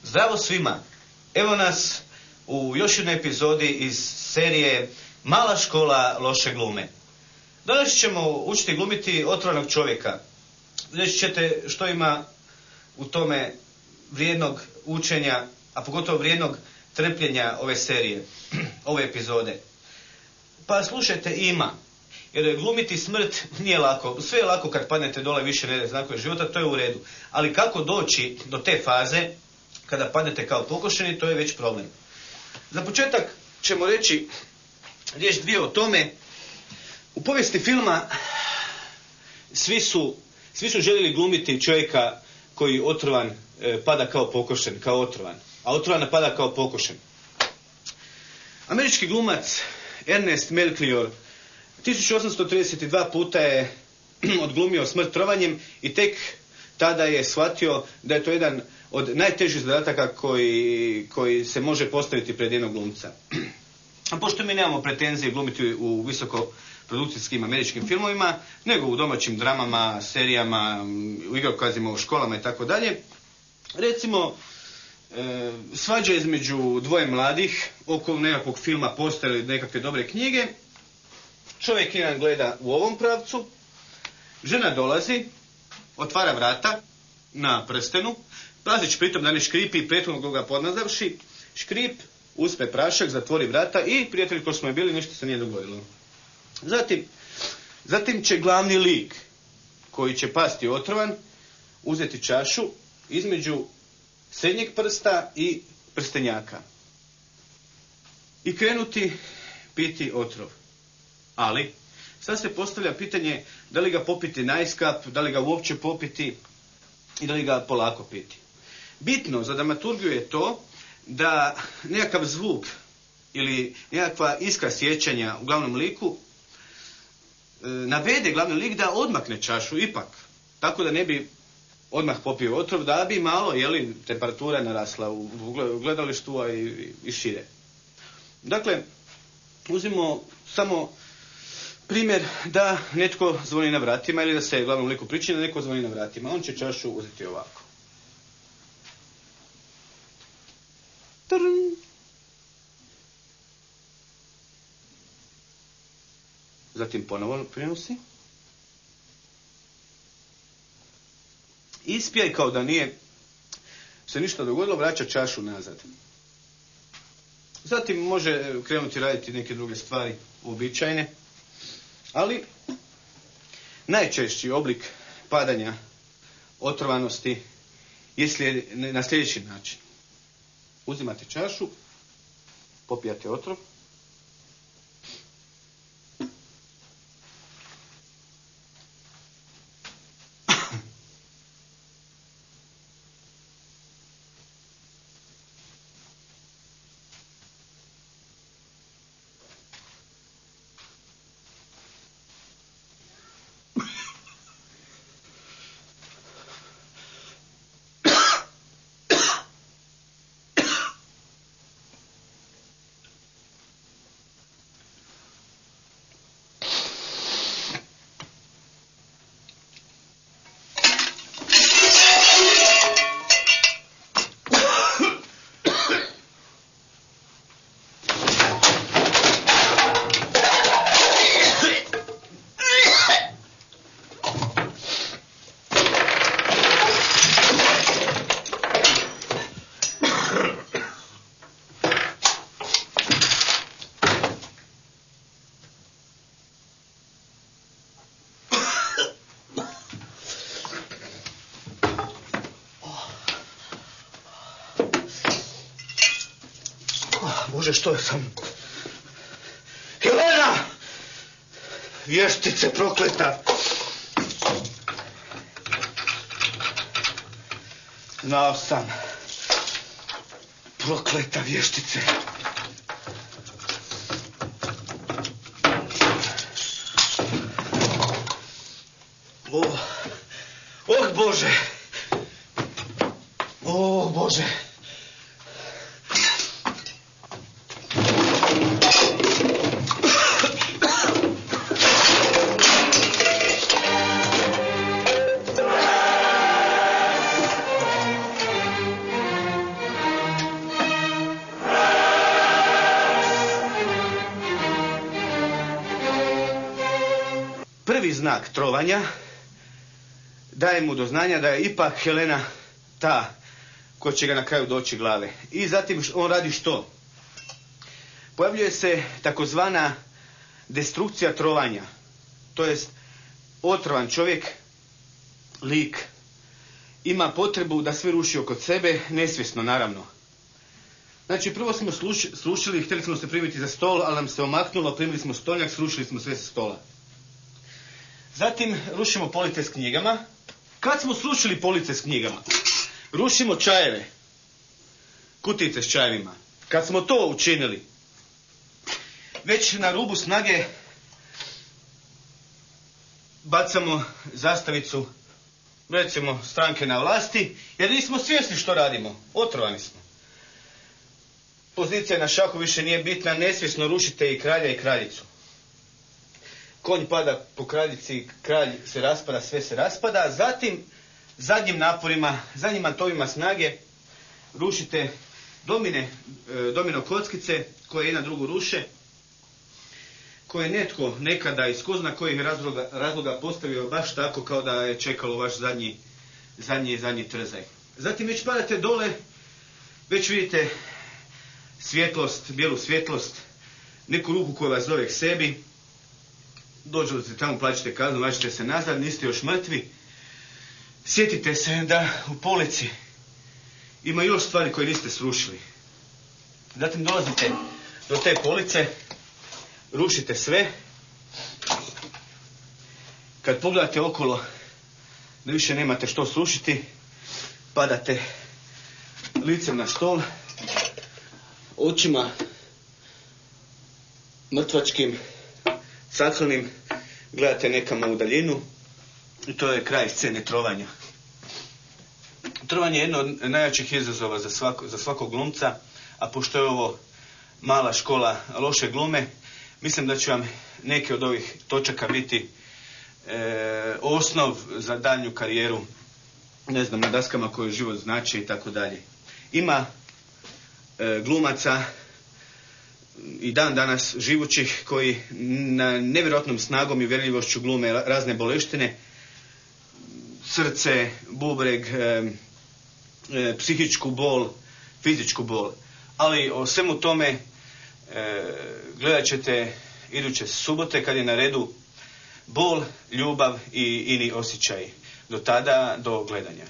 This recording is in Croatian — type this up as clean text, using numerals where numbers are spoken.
Zdravo svima! Evo nas u još jednoj epizodi iz serije Mala škola loše glume. Danas ćemo učiti glumiti otrovanog čovjeka. Reći ćete što ima u tome vrijednog učenja, a pogotovo vrijednog trpljenja ove serije, ove epizode. Pa slušajte, ima. Jer glumiti smrt nije lako. Sve je lako kad padnete dole više ne znakove života, to je u redu. Ali kako doći do te faze kada padnete kao pokošeni, to je već problem. Za početak ćemo reći riječ dvije o tome. U povijesti filma svi su željeli glumiti čovjeka koji otrovan pada kao pokošen, kao otrovan. A otrovan pada kao pokošen. Američki glumac Ernest Melchior 1832 puta je odglumio smrt trovanjem i tek tada je shvatio da je to jedan od najtežih zadataka koji se može postaviti pred jednog glumca. A pošto mi nemamo pretenzije glumiti u visokoprodukcijskim američkim filmovima, nego u domaćim dramama, serijama, u igrokazima u školama i tako dalje, recimo svađa između dvoje mladih oko nekakvog filma, postera ili nekakve dobre knjige. Čovjek jedan gleda u ovom pravcu, žena dolazi, otvara vrata na prstenu, pazić pritom da ne škripi i prethodno ga podnazavši, škrip, uspe prašak, zatvori vrata i, prijatelji ko smo je bili, ništa se nije dogodilo. Zatim će glavni lik, koji će pasti otrovan, uzeti čašu između srednjeg prsta i prstenjaka i krenuti piti otrov. Ali, sad se postavlja pitanje da li ga popiti najskap, da li ga uopće popiti i da li ga polako piti. Bitno za dramaturgiju je to da nekakav zvuk ili nekakva iskra sjećanja u glavnom liku navede glavni lik da odmakne čašu ipak, tako da ne bi odmah popio otrov, da bi malo temperatura narasla u gledalištu i šire. Dakle, uzmimo samo primjer da netko zvoni na vratima ili da se glavnom liku pričini da netko zvoni na vratima. On će čašu uzeti ovako. Trn. Zatim ponovo prenosi. Ispija i kao da nije se ništa dogodilo, vraća čašu nazad. Zatim može krenuti raditi neke druge stvari uobičajene, ali najčešći oblik padanja otrovanosti je na sljedeći način. Uzimate čašu, popijate otrov, Bože, što sam? Helena! Vještice prokleta! Znao sam. Prokleta vještice. Bože! Bože! prvi znak trovanja daje mu do znanja da je ipak Helena ta ko će ga na kraju doći glave. I zatim on radi što? Pojavljuje se takozvana destrukcija trovanja. To jest otrovan čovjek, lik, ima potrebu da sve ruši oko sebe, nesvjesno naravno. Znači prvo smo srušili, htjeli smo se primiti za stol, ali nam se omaknulo, primili smo stolnjak, srušili smo sve sa stola. Zatim rušimo police s knjigama. Kad smo srušili police s knjigama? Rušimo čajeve, kutice s čajevima. Kad smo to učinili, već na rubu snage bacamo zastavicu, recimo, stranke na vlasti, jer nismo svjesni što radimo, otrovani smo. Pozicija na šahu više nije bitna, nesvjesno rušite i kralja i kraljicu. Konj pada po kraljici, kralj se raspada, sve se raspada. Zatim, zadnjim naporima, zadnjim atovima snage, rušite domino kockice koje jedna drugu ruše, koje netko nekada iz ko zna kojih razloga postavio baš tako kao da je čekalo vaš zadnji trzaj. Zatim već padate dole, već vidite svjetlost, bijelu svjetlost, neku ruku koja vas zove k sebi, dođete tamo, plaćate kaznu, vraćate se nazad, niste još mrtvi. Sjetite se da u polici ima još stvari koje niste srušili. Zatim dolazite do te police, rušite sve. Kad pogledate okolo da više nemate što srušiti, padate licem na stol, očima mrtvačkim, sacrnim, gledate nekamo u daljinu i to je kraj scene trovanja. Trovanje je jedno od najjačih izazova za svakog glumca, a pošto je ovo mala škola loše glume, mislim da će vam neke od ovih točaka biti osnov za daljnju karijeru, ne znam, na daskama koju život znači i tako dalje. Ima glumaca i dan danas živućih koji na nevjerojatnom snagom i uvjerljivošću glume razne boleštine, srce, bubreg, psihičku bol, fizičku bol. Ali o svemu tome gledat ćete iduće subote kad je na redu bol, ljubav i ini osjećaji. Do tada, do gledanja.